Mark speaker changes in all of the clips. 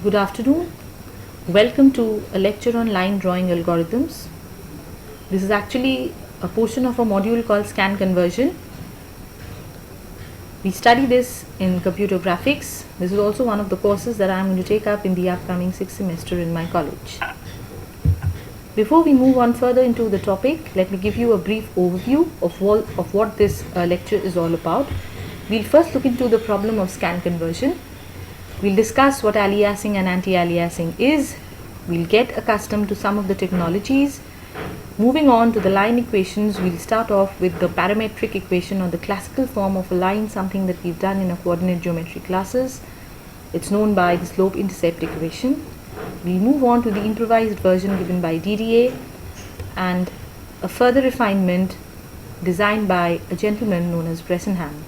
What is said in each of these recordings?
Speaker 1: Good afternoon. Welcome to a lecture on line drawing algorithms. This is actually a portion of a module called scan conversion. We study this in computer graphics. This is also one of the courses that I am going to take up in the upcoming 6th semester in my college. Before we move on further into the topic, let me give you a brief overview of what this lecture is all about. We'll first look into the problem of scan conversion. We'll discuss what aliasing and anti-aliasing is. We'll get accustomed to some of the technologies. Moving on to the line equations, we'll start off with the parametric equation or the classical form of a line, something that we've done in our coordinate geometry classes. It's known by the slope-intercept equation. We'll move on to the improvised version given by DDA and a further refinement designed by a gentleman known as Bressenham.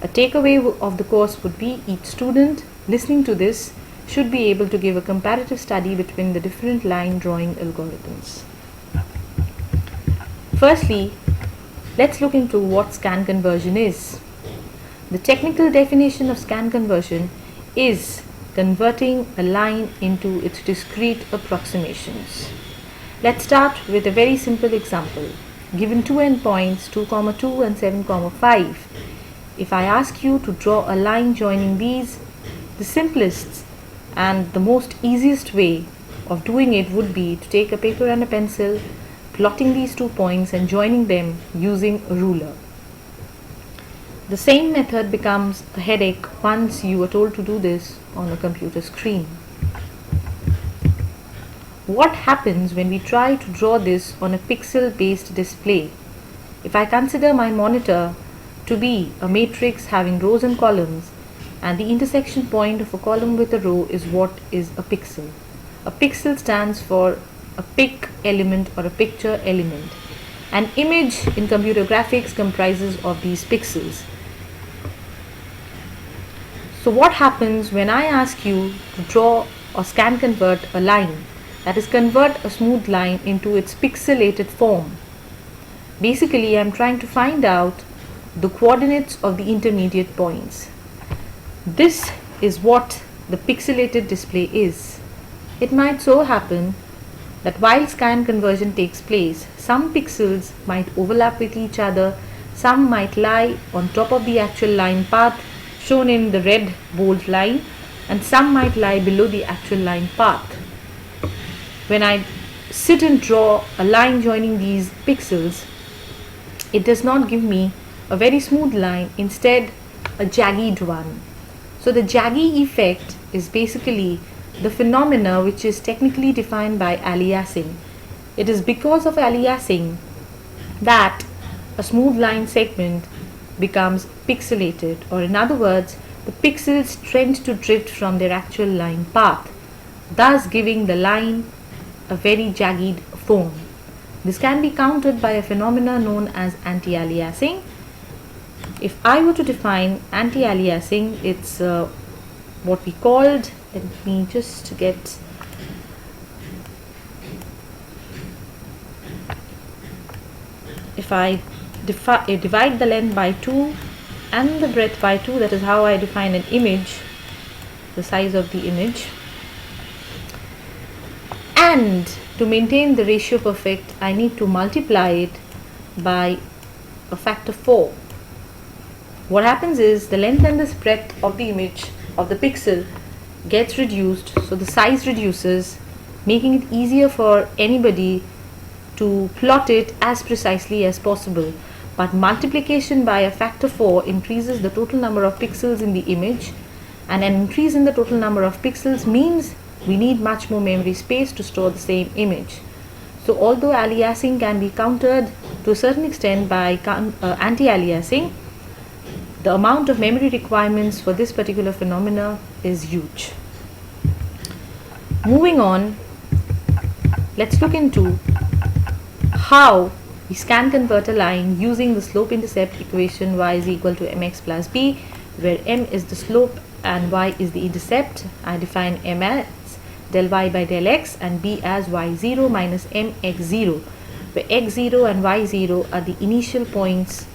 Speaker 1: A takeaway of the course would be each student listening to this should be able to give a comparative study between the different line drawing algorithms. Firstly, let's look into what scan conversion is. The technical definition of scan conversion is converting a line into its discrete approximations. Let's start with a very simple example. Given two endpoints 2, 2 and 7, 5. If I ask you to draw a line joining these, the simplest and the most easiest way of doing it would be to take a paper and a pencil, plotting these 2 points and joining them using a ruler. The same method becomes a headache once you are told to do this on a computer screen. What happens when we try to draw this on a pixel-based display? If I consider my monitor to be a matrix having rows and columns, and the intersection point of a column with a row is what is a pixel. A pixel stands for a pic element or a picture element. An image in computer graphics comprises of these pixels. So what happens when I ask you to draw or scan convert a line, that is convert a smooth line into its pixelated form? Basically, I am trying to find out the coordinates of the intermediate points. This is what the pixelated display is. It might so happen that while scan conversion takes place, some pixels might overlap with each other, some might lie on top of the actual line path shown in the red bold line, and some might lie below the actual line path. When I sit and draw a line joining these pixels, it does not give me a very smooth line, instead a jagged one. So the jagged effect is basically the phenomena which is technically defined by aliasing. It is because of aliasing that a smooth line segment becomes pixelated, or in other words, the pixels tend to drift from their actual line path, thus giving the line a very jagged form. This can be countered by a phenomena known as anti-aliasing. If I were to define anti-aliasing, it's what we called, let me just get, if I divide the length by 2 and the breadth by 2, that is how I define an image, the size of the image. And to maintain the ratio perfect, I need to multiply it by a factor 4. What happens is the length and the breadth of the image of the pixel gets reduced, so the size reduces, making it easier for anybody to plot it as precisely as possible. But multiplication by a factor 4 increases the total number of pixels in the image, and an increase in the total number of pixels means we need much more memory space to store the same image. So although aliasing can be countered to a certain extent by anti-aliasing, the amount of memory requirements for this particular phenomena is huge. Moving on, let's look into how we scan convert a line using the slope-intercept equation y is equal to mx plus b, where m is the slope and y is the intercept. I define m as del y by del x and b as y0 minus mx0, where x0 and y0 are the initial points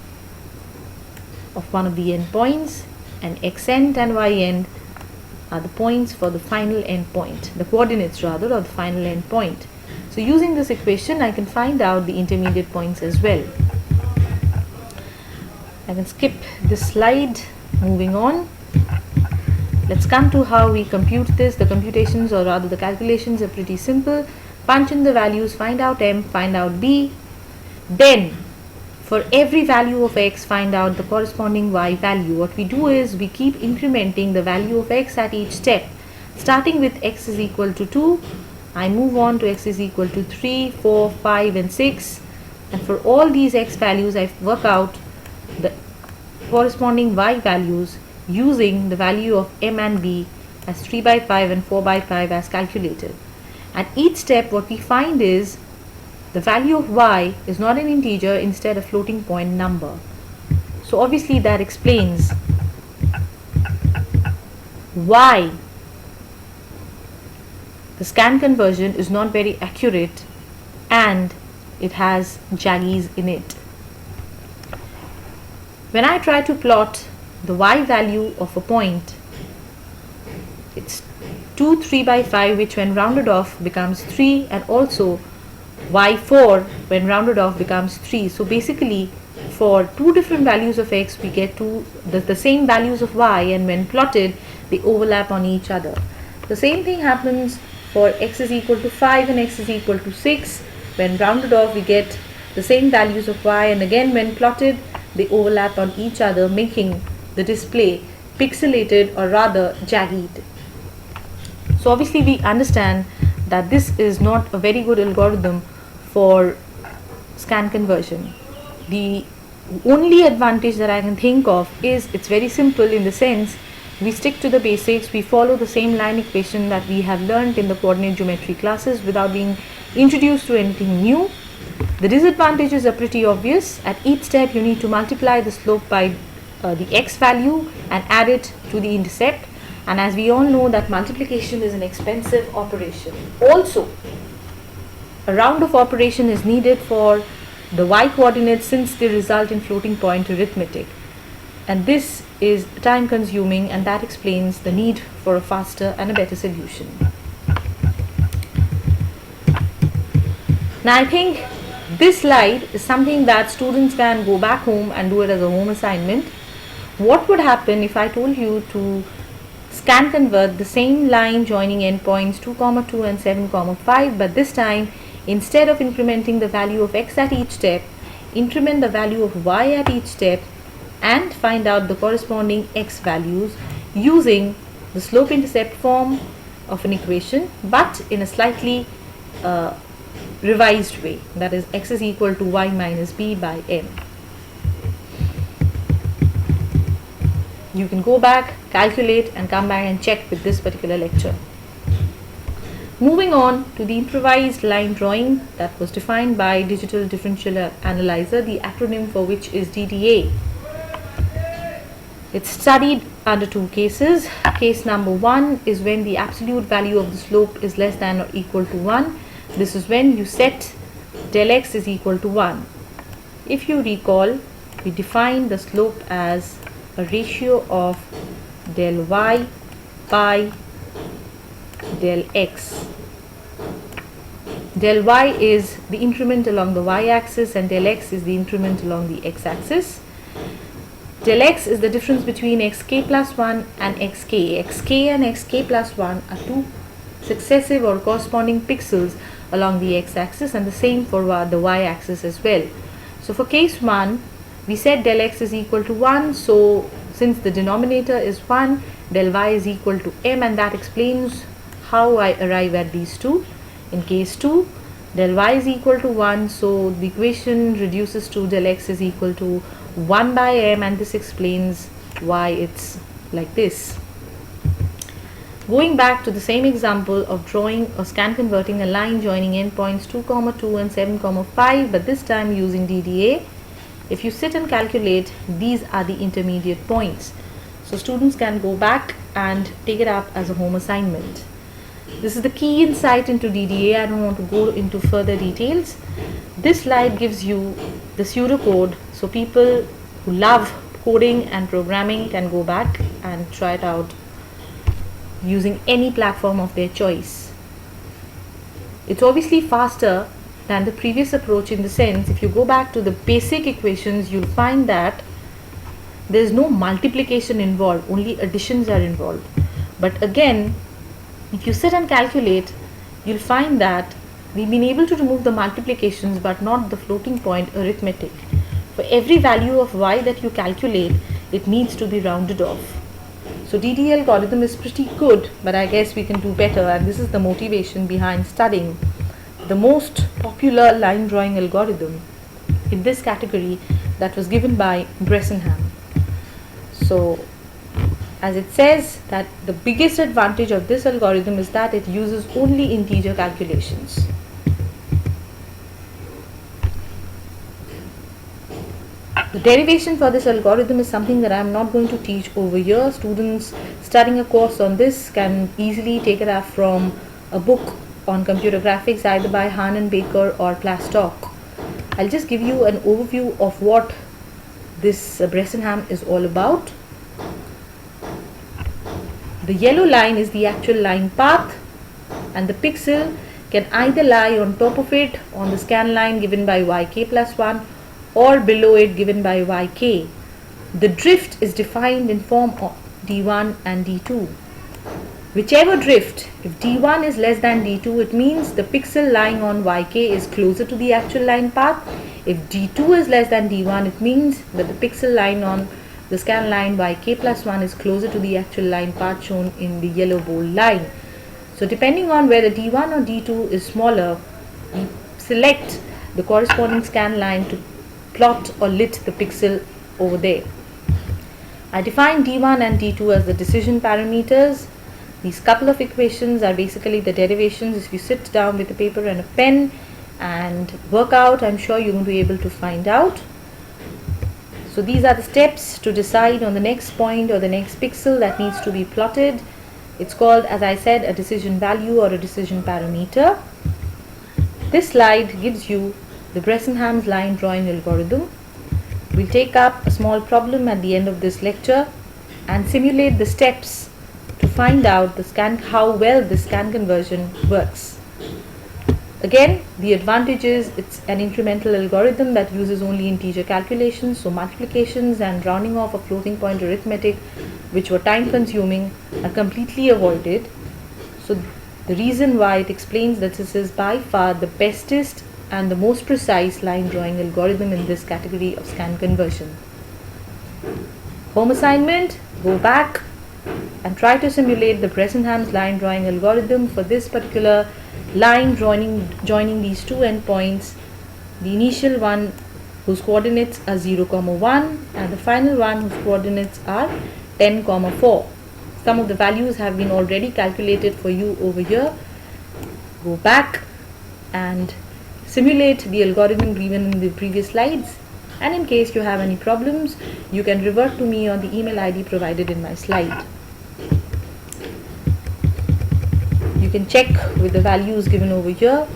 Speaker 1: of one of the endpoints, and x end and y end are the points for the final endpoint, the coordinates rather of the final endpoint. So using this equation I can find out the intermediate points as well. I can skip this slide. Moving on, let's come to how we compute this. The computations, or rather the calculations, are pretty simple. Punch in the values, find out m, find out b. Then for every value of x, find out the corresponding y value. What we do is we keep incrementing the value of x at each step. Starting with x is equal to 2, I move on to x is equal to 3, 4, 5 and 6, and for all these x values I work out the corresponding y values using the value of m and b as 3 by 5 and 4 by 5 as calculated. At each step what we find is the value of y is not an integer, instead a floating point number. So obviously that explains why the scan conversion is not very accurate and it has jaggies in it. When I try to plot the y value of a point, it's 2, 3 by 5, which when rounded off becomes 3, and also y4 when rounded off becomes 3. So basically for two different values of x we get the same values of y, and when plotted they overlap on each other. The same thing happens for x is equal to 5 and x is equal to 6. When rounded off we get the same values of y, and again when plotted they overlap on each other, making the display pixelated, or rather jagged. So obviously we understand that this is not a very good algorithm for scan conversion. The only advantage that I can think of is it's very simple, in the sense we stick to the basics, we follow the same line equation that we have learned in the coordinate geometry classes without being introduced to anything new. The disadvantages are pretty obvious. At each step you need to multiply the slope by the x value and add it to the intercept, and as we all know that multiplication is an expensive operation. Also, a round of operation is needed for the y coordinates, since they result in floating point arithmetic, and this is time consuming, and that explains the need for a faster and a better solution. Now I think this slide is something that students can go back home and do it as a home assignment. What would happen if I told you to scan convert the same line joining endpoints 2, 2 and 7, 5, but this time instead of incrementing the value of x at each step, increment the value of y at each step and find out the corresponding x values using the slope intercept form of an equation, but in a slightly revised way, that is x is equal to y minus b by m. You can go back, calculate and come back and check with this particular lecture. Moving on to the improvised line drawing that was defined by Digital Differential Analyzer, the acronym for which is DDA. It's studied under two cases. Case number 1 is when the absolute value of the slope is less than or equal to 1. This is when you set del x is equal to 1. If you recall, we defined the slope as a ratio of del y by del x. Del y is the increment along the y-axis and del x is the increment along the x-axis. Del x is the difference between xk plus 1 and xk. xk and xk plus 1 are two successive or corresponding pixels along the x-axis, and the same for the y-axis as well. So for case 1, we said del x is equal to 1, so since the denominator is 1, del y is equal to m, and that explains how I arrive at these two. In case 2, del y is equal to 1, so the equation reduces to del x is equal to 1 by m, and this explains why it's like this. Going back to the same example of drawing or scan converting a line joining endpoints 2, 2 and 7, 5, but this time using DDA. If you sit and calculate, these are the intermediate points. So students can go back and take it up as a home assignment. This is the key insight into DDA. I don't want to go into further details. This slide gives you the pseudocode, so people who love coding and programming can go back and try it out using any platform of their choice. It's obviously faster than the previous approach in the sense, if you go back to the basic equations, you'll find that there's no multiplication involved, only additions are involved. But again, if you sit and calculate, you'll find that we've been able to remove the multiplications but not the floating point arithmetic. For every value of y that you calculate, it needs to be rounded off. So DDE algorithm is pretty good, but I guess we can do better, and this is the motivation behind studying the most popular line drawing algorithm in this category that was given by Bressenham. So as it says that the biggest advantage of this algorithm is that it uses only integer calculations. The derivation for this algorithm is something that I am not going to teach over here. Students studying a course on this can easily take it up from a book on computer graphics either by Han and Baker or Plastock. I'll just give you an overview of what this Bressenham is all about. The yellow line is the actual line path, and the pixel can either lie on top of it on the scan line given by yk plus 1 or below it given by yk. The drift is defined in form of d1 and d2. Whichever drift, if d1 is less than d2, it means the pixel lying on yk is closer to the actual line path. If d2 is less than d1, it means that the pixel lying on the scan line yk plus 1 is closer to the actual line path shown in the yellow bold line. So depending on whether d1 or d2 is smaller, we select the corresponding scan line to plot or lit the pixel over there. I define d1 and d2 as the decision parameters. These couple of equations are basically the derivations. If you sit down with a paper and a pen and work out, I'm sure you're going to be able to find out. So these are the steps to decide on the next point or the next pixel that needs to be plotted. It's called, as I said, a decision value or a decision parameter. This slide gives you the Bressenham's line drawing algorithm. We'll take up a small problem at the end of this lecture and simulate the steps to find out how well the scan conversion works. Again, the advantage is it's an incremental algorithm that uses only integer calculations, so multiplications and rounding off of floating point arithmetic, which were time consuming, are completely avoided. So the reason why it explains that this is by far the bestest and the most precise line drawing algorithm in this category of scan conversion. Home assignment, go back and try to simulate the Bressenham's line drawing algorithm for this particular line joining these two endpoints, the initial one whose coordinates are 0, 1 and the final one whose coordinates are 10, 4. Some of the values have been already calculated for you over here. Go back and simulate the algorithm given in the previous slides, and in case you have any problems, you can revert to me on the email ID provided in my slide. You can check with the values given over here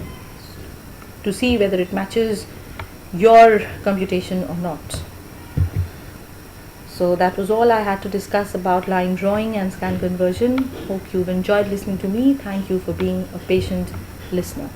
Speaker 1: to see whether it matches your computation or not. So that was all I had to discuss about line drawing and scan conversion. Hope you've enjoyed listening to me. Thank you for being a patient listener.